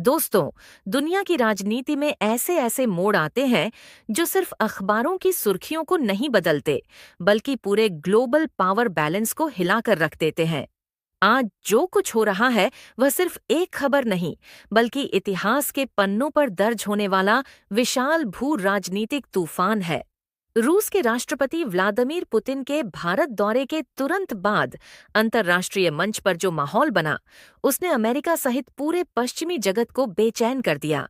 दोस्तों, दुनिया की राजनीति में ऐसे ऐसे मोड़ आते हैं जो सिर्फ अखबारों की सुर्खियों को नहीं बदलते, बल्कि पूरे ग्लोबल पावर बैलेंस को हिलाकर रख देते हैं। आज जो कुछ हो रहा है वह सिर्फ एक खबर नहीं, बल्कि इतिहास के पन्नों पर दर्ज होने वाला विशाल भू राजनीतिक तूफान है। रूस के राष्ट्रपति व्लादिमीर पुतिन के भारत दौरे के तुरंत बाद अंतर्राष्ट्रीय मंच पर जो माहौल बना, उसने अमेरिका सहित पूरे पश्चिमी जगत को बेचैन कर दिया।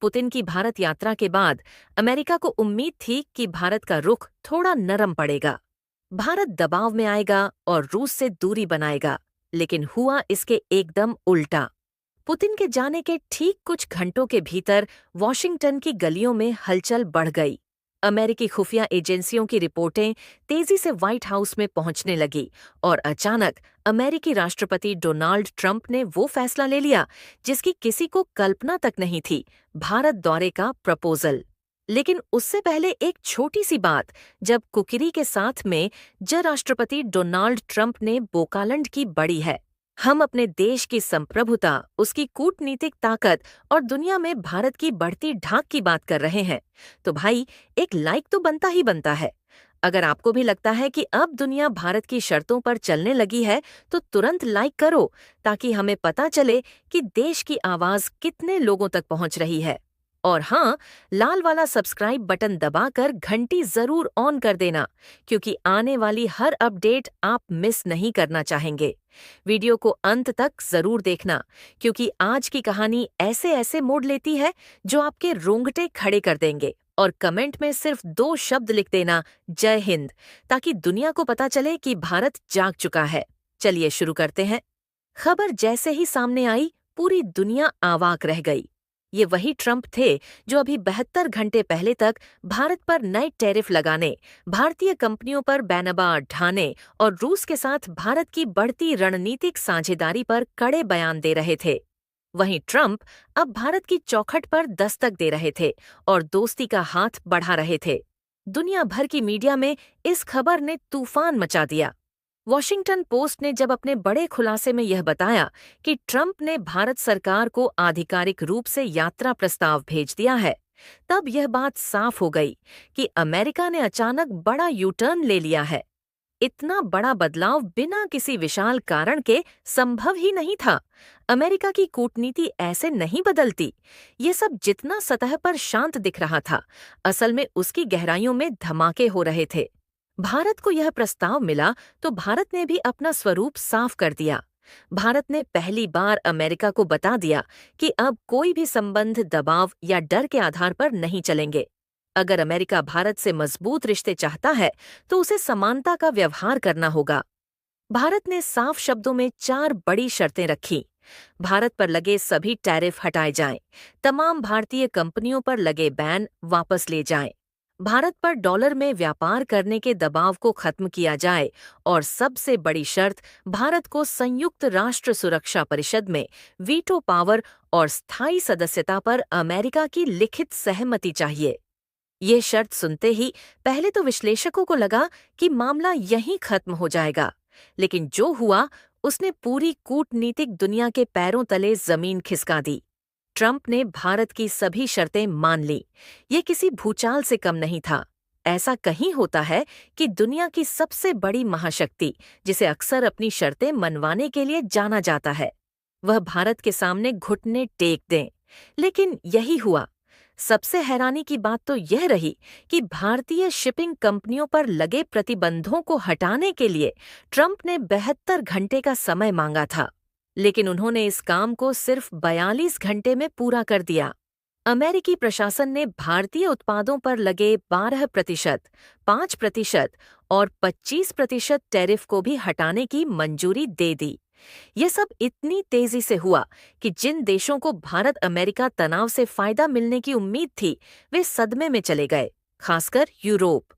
पुतिन की भारत यात्रा के बाद अमेरिका को उम्मीद थी कि भारत का रुख थोड़ा नरम पड़ेगा, भारत दबाव में आएगा और रूस से दूरी बनाएगा, लेकिन हुआ इसके एकदम उल्टा। पुतिन के जाने के ठीक कुछ घंटों के भीतर वॉशिंगटन की गलियों में हलचल बढ़ गई। अमेरिकी खुफिया एजेंसियों की रिपोर्टें तेजी से व्हाइट हाउस में पहुंचने लगी और अचानक अमेरिकी राष्ट्रपति डोनाल्ड ट्रंप ने वो फैसला ले लिया जिसकी किसी को कल्पना तक नहीं थी, भारत दौरे का प्रपोजल। लेकिन उससे पहले एक छोटी सी बात, जब कुकरी के साथ में राष्ट्रपति डोनाल्ड ट्रंप ने बोकालंड की बड़ी है। हम अपने देश की संप्रभुता, उसकी कूटनीतिक ताकत और दुनिया में भारत की बढ़ती ढाक की बात कर रहे हैं, तो भाई एक लाइक तो बनता ही बनता है। अगर आपको भी लगता है कि अब दुनिया भारत की शर्तों पर चलने लगी है, तो तुरंत लाइक करो ताकि हमें पता चले कि देश की आवाज कितने लोगों तक पहुंच रही है। और हाँ, लाल वाला सब्सक्राइब बटन दबाकर घंटी जरूर ऑन कर देना, क्योंकि आने वाली हर अपडेट आप मिस नहीं करना चाहेंगे। वीडियो को अंत तक जरूर देखना, क्योंकि आज की कहानी ऐसे ऐसे मोड़ लेती है जो आपके रोंगटे खड़े कर देंगे। और कमेंट में सिर्फ 2 शब्द लिख देना, जय हिंद, ताकि दुनिया को पता चले कि भारत जाग चुका है। चलिए शुरू करते हैं। खबर जैसे ही सामने आई, पूरी दुनिया अवाक रह गई। ये वही ट्रंप थे जो अभी 72 घंटे पहले तक भारत पर नए टैरिफ लगाने, भारतीय कंपनियों पर बैनबार ढाने और रूस के साथ भारत की बढ़ती रणनीतिक साझेदारी पर कड़े बयान दे रहे थे। वहीं ट्रंप अब भारत की चौखट पर दस्तक दे रहे थे और दोस्ती का हाथ बढ़ा रहे थे। दुनिया भर की मीडिया में इस खबर ने तूफान मचा दिया। वॉशिंगटन पोस्ट ने जब अपने बड़े खुलासे में यह बताया कि ट्रंप ने भारत सरकार को आधिकारिक रूप से यात्रा प्रस्ताव भेज दिया है, तब यह बात साफ हो गई कि अमेरिका ने अचानक बड़ा यू टर्न ले लिया है। इतना बड़ा बदलाव बिना किसी विशाल कारण के संभव ही नहीं था। अमेरिका की कूटनीति ऐसे नहीं बदलती। ये सब जितना सतह पर शांत दिख रहा था, असल में उसकी गहराइयों में धमाके हो रहे थे। भारत को यह प्रस्ताव मिला तो भारत ने भी अपना स्वरूप साफ कर दिया। भारत ने पहली बार अमेरिका को बता दिया कि अब कोई भी संबंध दबाव या डर के आधार पर नहीं चलेंगे। अगर अमेरिका भारत से मजबूत रिश्ते चाहता है तो उसे समानता का व्यवहार करना होगा। भारत ने साफ शब्दों में 4 बड़ी शर्तें रखी। भारत पर लगे सभी टैरिफ हटाए जाएं, तमाम भारतीय कंपनियों पर लगे बैन वापस ले जाएं, भारत पर डॉलर में व्यापार करने के दबाव को खत्म किया जाए और सबसे बड़ी शर्त, भारत को संयुक्त राष्ट्र सुरक्षा परिषद में वीटो पावर और स्थायी सदस्यता पर अमेरिका की लिखित सहमति चाहिए। ये शर्त सुनते ही पहले तो विश्लेषकों को लगा कि मामला यहीं खत्म हो जाएगा, लेकिन जो हुआ उसने पूरी कूटनीतिक दुनिया के पैरों तले जमीन खिसका दी। ट्रंप ने भारत की सभी शर्तें मान ली। ये किसी भूचाल से कम नहीं था। ऐसा कहीं होता है कि दुनिया की सबसे बड़ी महाशक्ति, जिसे अक्सर अपनी शर्तें मनवाने के लिए जाना जाता है, वह भारत के सामने घुटने टेक दें। लेकिन यही हुआ। सबसे हैरानी की बात तो यह रही कि भारतीय शिपिंग कंपनियों पर लगे प्रतिबंधों को हटाने के लिए ट्रंप ने 72 घंटे का समय मांगा था, लेकिन उन्होंने इस काम को सिर्फ 42 घंटे में पूरा कर दिया। अमेरिकी प्रशासन ने भारतीय उत्पादों पर लगे 12%, 5% और 25% टैरिफ को भी हटाने की मंजूरी दे दी। ये सब इतनी तेजी से हुआ कि जिन देशों को भारत अमेरिका तनाव से फायदा मिलने की उम्मीद थी, वे सदमे में चले गए, खासकर यूरोप।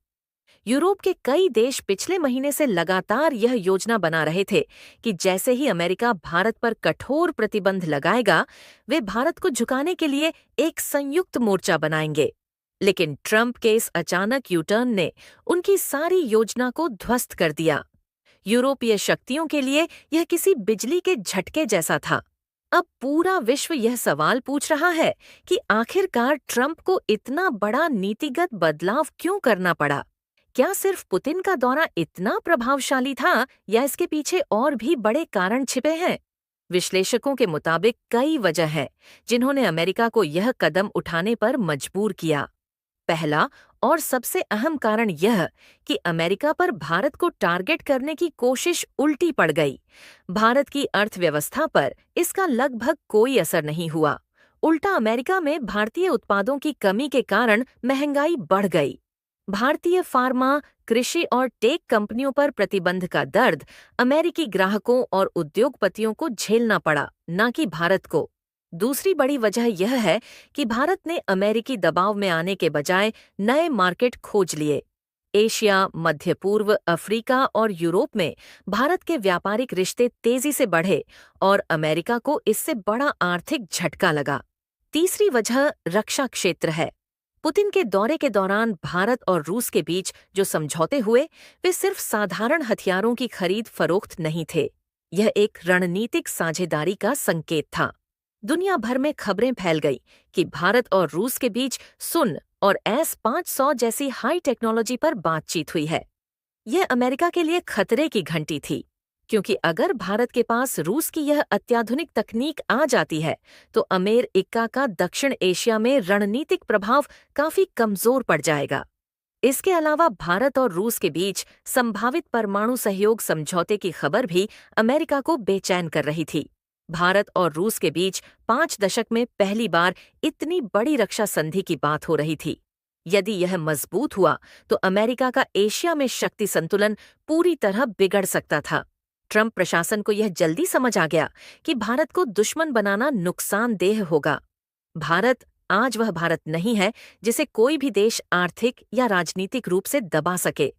यूरोप के कई देश पिछले महीने से लगातार यह योजना बना रहे थे कि जैसे ही अमेरिका भारत पर कठोर प्रतिबंध लगाएगा, वे भारत को झुकाने के लिए एक संयुक्त मोर्चा बनाएंगे। लेकिन ट्रंप के इस अचानक यू टर्न ने उनकी सारी योजना को ध्वस्त कर दिया। यूरोपीय शक्तियों के लिए यह किसी बिजली के झटके जैसा था। अब पूरा विश्व यह सवाल पूछ रहा है कि आखिरकार ट्रंप को इतना बड़ा नीतिगत बदलाव क्यों करना पड़ा। क्या सिर्फ पुतिन का दौरा इतना प्रभावशाली था या इसके पीछे और भी बड़े कारण छिपे हैं? विश्लेषकों के मुताबिक कई वजह हैं जिन्होंने अमेरिका को यह कदम उठाने पर मजबूर किया। पहला और सबसे अहम कारण यह कि अमेरिका पर भारत को टारगेट करने की कोशिश उल्टी पड़ गई। भारत की अर्थव्यवस्था पर इसका लगभग कोई असर नहीं हुआ। उल्टा अमेरिका में भारतीय उत्पादों की कमी के कारण महंगाई बढ़ गई। भारतीय फार्मा, कृषि और टेक कंपनियों पर प्रतिबंध का दर्द अमेरिकी ग्राहकों और उद्योगपतियों को झेलना पड़ा, न कि भारत को। दूसरी बड़ी वजह यह है कि भारत ने अमेरिकी दबाव में आने के बजाय नए मार्केट खोज लिए। एशिया, मध्य पूर्व, अफ्रीका और यूरोप में भारत के व्यापारिक रिश्ते तेजी से बढ़े और अमेरिका को इससे बड़ा आर्थिक झटका लगा। तीसरी वजह रक्षा क्षेत्र है। पुतिन के दौरे के दौरान भारत और रूस के बीच जो समझौते हुए, वे सिर्फ साधारण हथियारों की खरीद फरोख्त नहीं थे। यह एक रणनीतिक साझेदारी का संकेत था। दुनिया भर में खबरें फैल गई कि भारत और रूस के बीच सुन और S-500 जैसी हाई टेक्नोलॉजी पर बातचीत हुई है। यह अमेरिका के लिए खतरे की घंटी थी, क्योंकि अगर भारत के पास रूस की यह अत्याधुनिक तकनीक आ जाती है तो अमेरिका का दक्षिण एशिया में रणनीतिक प्रभाव काफी कमजोर पड़ जाएगा। इसके अलावा भारत और रूस के बीच संभावित परमाणु सहयोग समझौते की खबर भी अमेरिका को बेचैन कर रही थी। भारत और रूस के बीच 5 दशक में पहली बार इतनी बड़ी रक्षा संधि की बात हो रही थी। यदि यह मजबूत हुआ तो अमेरिका का एशिया में शक्ति संतुलन पूरी तरह बिगड़ सकता था। ट्रंप प्रशासन को यह जल्दी समझ आ गया कि भारत को दुश्मन बनाना नुकसानदेह होगा। भारत आज वह भारत नहीं है जिसे कोई भी देश आर्थिक या राजनीतिक रूप से दबा सके।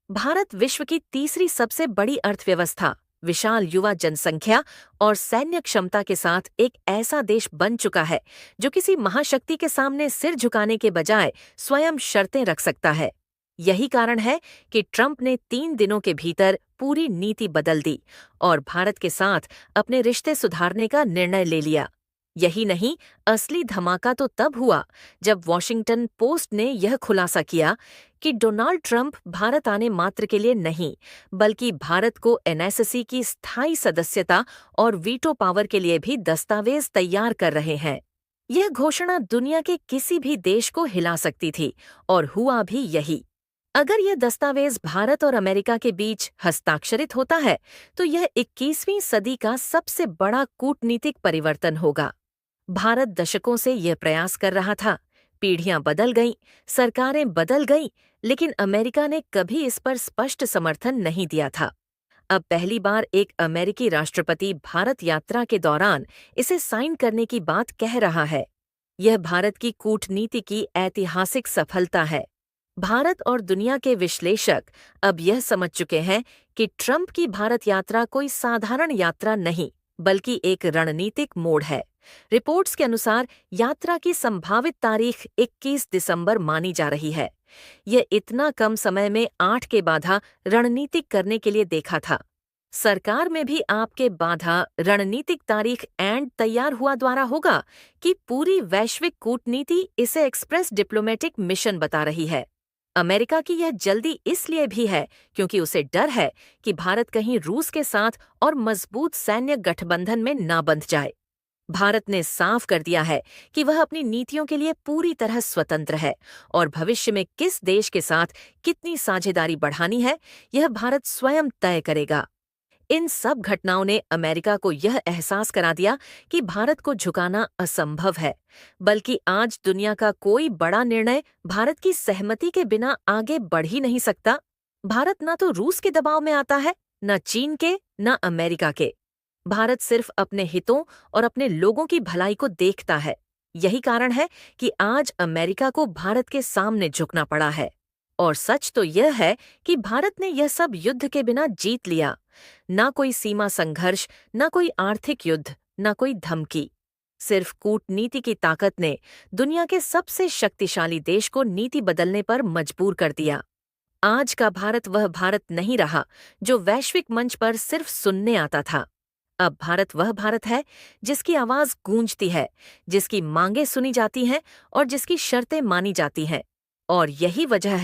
भारत विश्व की तीसरी सबसे बड़ी अर्थव्यवस्था, विशाल युवा जनसंख्या और सैन्य क्षमता के साथ एक ऐसा देश बन चुका है जो किसी महाशक्ति के सामने सिर झुकाने के बजाय स्वयं शर्तें रख सकता है। यही कारण है कि ट्रंप ने 3 दिनों के भीतर पूरी नीति बदल दी और भारत के साथ अपने रिश्ते सुधारने का निर्णय ले लिया। यही नहीं, असली धमाका तो तब हुआ जब वॉशिंगटन पोस्ट ने यह खुलासा किया कि डोनाल्ड ट्रंप भारत आने मात्र के लिए नहीं, बल्कि भारत को एनएससी की स्थायी सदस्यता और वीटो पावर के लिए भी दस्तावेज तैयार कर रहे हैं। यह घोषणा दुनिया के किसी भी देश को हिला सकती थी और हुआ भी यही। अगर यह दस्तावेज भारत और अमेरिका के बीच हस्ताक्षरित होता है तो यह 21वीं सदी का सबसे बड़ा कूटनीतिक परिवर्तन होगा। भारत दशकों से यह प्रयास कर रहा था, पीढ़ियां बदल गईं, सरकारें बदल गईं, लेकिन अमेरिका ने कभी इस पर स्पष्ट समर्थन नहीं दिया था। अब पहली बार एक अमेरिकी राष्ट्रपति भारत यात्रा के दौरान इसे साइन करने की बात कह रहा है। यह भारत की कूटनीति की ऐतिहासिक सफलता है। भारत और दुनिया के विश्लेषक अब यह समझ चुके हैं कि ट्रंप की भारत यात्रा कोई साधारण यात्रा नहीं, बल्कि एक रणनीतिक मोड़ है। रिपोर्ट्स के अनुसार यात्रा की संभावित तारीख 21 दिसंबर मानी जा रही है। यह इतना कम समय में 8 के बाधा रणनीतिक करने के लिए देखा था। सरकार में भी आपके बाधा रणनीतिक तारीख एंड तैयार हुआ द्वारा होगा कि पूरी वैश्विक कूटनीति इसे एक्सप्रेस डिप्लोमेटिक मिशन बता रही है। अमेरिका की यह जल्दी इसलिए भी है क्योंकि उसे डर है कि भारत कहीं रूस के साथ और मजबूत सैन्य गठबंधन में ना बंध जाए। भारत ने साफ कर दिया है कि वह अपनी नीतियों के लिए पूरी तरह स्वतंत्र है और भविष्य में किस देश के साथ कितनी साझेदारी बढ़ानी है, यह भारत स्वयं तय करेगा। इन सब घटनाओं ने अमेरिका को यह एहसास करा दिया कि भारत को झुकाना असंभव है, बल्कि आज दुनिया का कोई बड़ा निर्णय भारत की सहमति के बिना आगे बढ़ ही नहीं सकता। भारत न तो रूस के दबाव में आता है, न चीन के, न अमेरिका के। भारत सिर्फ अपने हितों और अपने लोगों की भलाई को देखता है। यही कारण है कि आज अमेरिका को भारत के सामने झुकना पड़ा है। और सच तो यह है कि भारत ने यह सब युद्ध के बिना जीत लिया। ना कोई सीमा संघर्ष, ना कोई आर्थिक युद्ध, ना कोई धमकी। सिर्फ कूटनीति की ताकत ने दुनिया के सबसे शक्तिशाली देश को नीति बदलने पर मजबूर कर दिया। आज का भारत वह भारत नहीं रहा जो वैश्विक मंच पर सिर्फ सुनने आता था। अब भारत वह भारत है जिसकी आवाज गूंजती है, जिसकी मांगें सुनी जाती हैं और जिसकी शर्तें मानी जाती हैं। और यही वजह है